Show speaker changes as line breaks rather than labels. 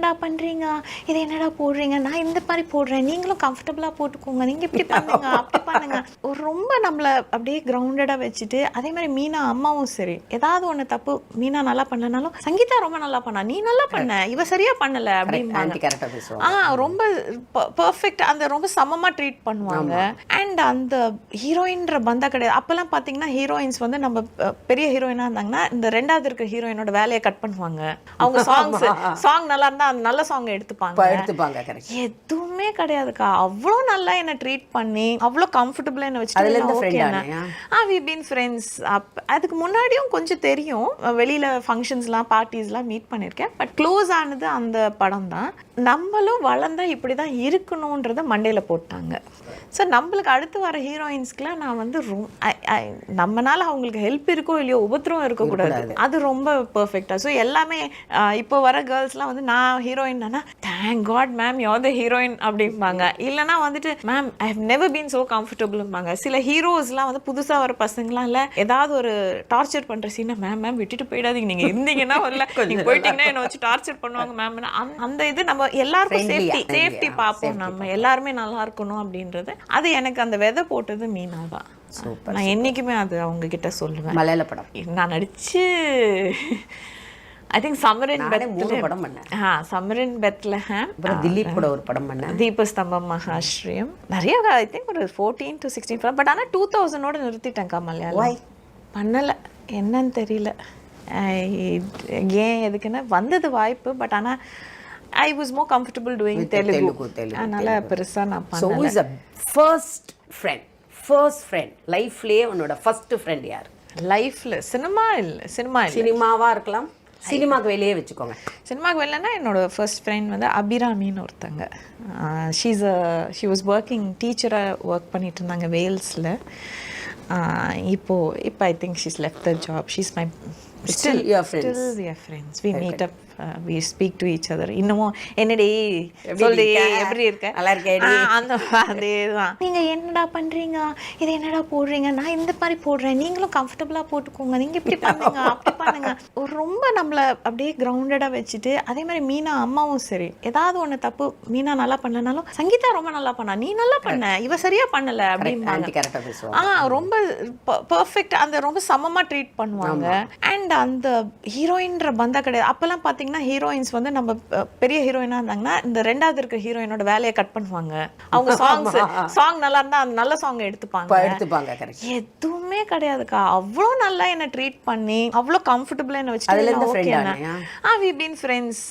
என்னடா பண்றீங்க, இது என்னடா போடுறீங்க, நான் இந்த மாதிரி போடுறேன், நீங்களும் கம்ஃபர்டபுளா போட்டுக்கோங்க, நீங்க இப்படி பண்ணுங்க அப்படி பண்ணுங்க. ஒரு ரொம்ப நம்மள அப்படியே கிரவுண்டடா வச்சுட்டு, அதே மாதிரி மீனா அம்மாவும் சரி, ஏதாவது ஒண்ணு தப்பு மீனா நல்லா பண்ணலனாலும் சங்கீதா ரொம்ப நல்லா பண்ணா, நீ நல்லா பண்ண, இவ சரியா பண்ணல அப்படிம்பாங்க.
ஆன்டி கரெக்டா பேசுவாங்க.
ரொம்ப பெர்ஃபெக்ட், அந்த ரொம்ப சமமா ட்ரீட் பண்ணுவாங்க. அண்ட் அந்த ஹீரோயின்ற பந்தா கிடையாது. அப்பெல்லாம் பாத்தீங்கன்னா ஹீரோயின்ஸ் வந்து நம்ம பெரிய ஹீரோயினா இருந்தாங்கன்னா இந்த ரெண்டாவது இருக்க ஹீரோயினோட வேலையை கட் பண்ணுவாங்க. அவங்க சாங் நல்லா இருந்தா அந்த நல்ல சாங் எடுத்துப்பாங்க. எதுவுமே கிடையாதுக்கா. அவ்வளோ நல்லா என்ன ட்ரீட் பண்ணி அவ்வளோ கம்ஃபர்டபுளா என்ன வச்சுட்டு வி பீன் ஃப்ரெண்ட்ஸ். அதுக்கு முன்னாடியும் கொஞ்சம் தெரியும், வெளியில ஃபங்க்ஷன்ஸ்லாம் பார்ட்டிஸ்லாம் மீட் பண்ணியிருக்கேன். பட் க்ளோஸ் ஆனது அந்த படம் தான். நம்மளும் வளர்ந்தா இப்படி தான் இருக்கணுன்றத மண்டையில போட்டாங்க. ஸோ நம்மளுக்கு அடுத்து வர ஹீரோயின்ஸ்க்குலாம் நான் வந்து நம்மனால அவங்களுக்கு ஹெல்ப் இருக்கோ இல்லையோ உபத்திரம் இருக்கக்கூடாது, அது ரொம்ப பர்ஃபெக்டாக. ஸோ எல்லாமே இப்போ வர கேர்ள்ஸ்லாம் வந்து நான் ஹீரோயின்னா thank God ma'am you are the heroine அப்படிம்பாங்க. இல்லைனா வந்துட்டு ma'am I have never been so கம்ஃபர்டபுள்பாங்க. சில ஹீரோஸ்லாம் வந்து புதுசாக வர பசங்களாம் இல்லை ஏதாவது ஒரு டார்ச்சர் பண்ணுற சீனை மேம் விட்டுட்டு போயிடாதீங்க, நீங்கள் இருந்தீங்கன்னா வரல, நீங்கள் போயிட்டீங்கன்னா என்னை வச்சு டார்ச்சர் பண்ணுவாங்க மேம். அந்த இது நம்ம எல்லாருக்கும் சேஃப்டி பார்ப்போம், நம்ம எல்லாருமே நல்லா இருக்கணும் அப்படின்றது. அது எனக்கு அந்த விதை போட்டது மீனா தான். நான் என்னைக்குமே அது அவங்க கிட்ட சொல்லுவேன்.
மலையாள படம்
நான் நடிச்சு I think summer in Bethlehem,
Dileep கூட ஒரு படம் பண்ணேன்,
தீபஸ்தம்பம் மகாஸ்ரீயம், நிறைய ஐ திங்க் ஒரு 14 to 16. பட் ஆனால் 2000 நிறுத்திட்டேன்க்கா. மலையாளம் பண்ணல, என்னன்னு தெரியல ஏன் எதுக்குன்னா வந்தது வாய்ப்பு. பட் ஆனால் I was more comfortable doing Telugu. அதனால பெருசா நான் பண்ணல.
So who is a first friend லைஃப்லயே உன்னோட ஃபர்ஸ்ட் ஃப்ரெண்ட் யார்?
லைஃப்ல சினிமாவா இருக்கலாம்,
சினிமாக்கு வெளியே வச்சுக்கோங்க.
சினிமாக்கு வெளிலன்னா என்னோட ஃபர்ஸ்ட் ஃப்ரெண்ட் வந்து அபிராமின்னு ஒருத்தங்க. ஷி வாஸ் ஒர்க்கிங் டீச்சராக ஒர்க் பண்ணிட்டு இருந்தாங்க வேல்ஸில். இப்போ I think she's left the job. She's my
Still your
friends. We meet up, we speak to each other. இன்னமும் என்னடி சொல்லி எப்படி இருக்க,
நல்லா இருக்கேடி,
அந்த அதேதான். நீங்க என்னடா பண்றீங்க, இது என்னடா போடுறீங்க, நான் இந்த மாதிரி போடுறேன், நீங்களும் கம்ஃபர்டபுளா போட்டுக்கோங்க, நீங்க இப்படி பண்ணுங்க அப்படி பண்ணுங்க. ஒரு ரொம்ப நம்மள அப்படியே கிரவுண்டடா வச்சுட்டு, அதே மாதிரி மீனா அம்மாவும் சரி, ஏதாவது ஒண்ணு தப்பு மீனா நல்லா பண்ணலனாலும் சங்கீதா ரொம்ப நல்லா பண்ணா, நீ நல்லா பண்ண, இவ சரியா பண்ணல அப்படிம்பாங்க. ரொம்ப பெர்ஃபெக்ட், அந்த ரொம்ப சமமா ட்ரீட் பண்ணுவாங்க. அண்ட் அந்த ஹீரோயின்ற பந்தா கிடையாது. அப்பெல்லாம் பாத்தீங்கன்னா ஹீரோயின்ஸ் வந்து நம்ம பெரிய ஹீரோயினா இருந்தாங்கன்னா இந்த ரெண்டாவது இருக்க ஹீரோயினோட வேலையை கட் பண்ணுவாங்க. அவங்க சாங் நல்லா இருந்தா அந்த நல்ல சாங் எடுத்துப்பாங்க. எதுவுமே கிடையாதுக்கா. அவ்வளோ நல்லா என்ன ட்ரீட் பண்ணி அவ்வளோ கம்ஃபர்டபுளா என்ன வச்சுட்டு வி பீன் ஃப்ரெண்ட்ஸ்.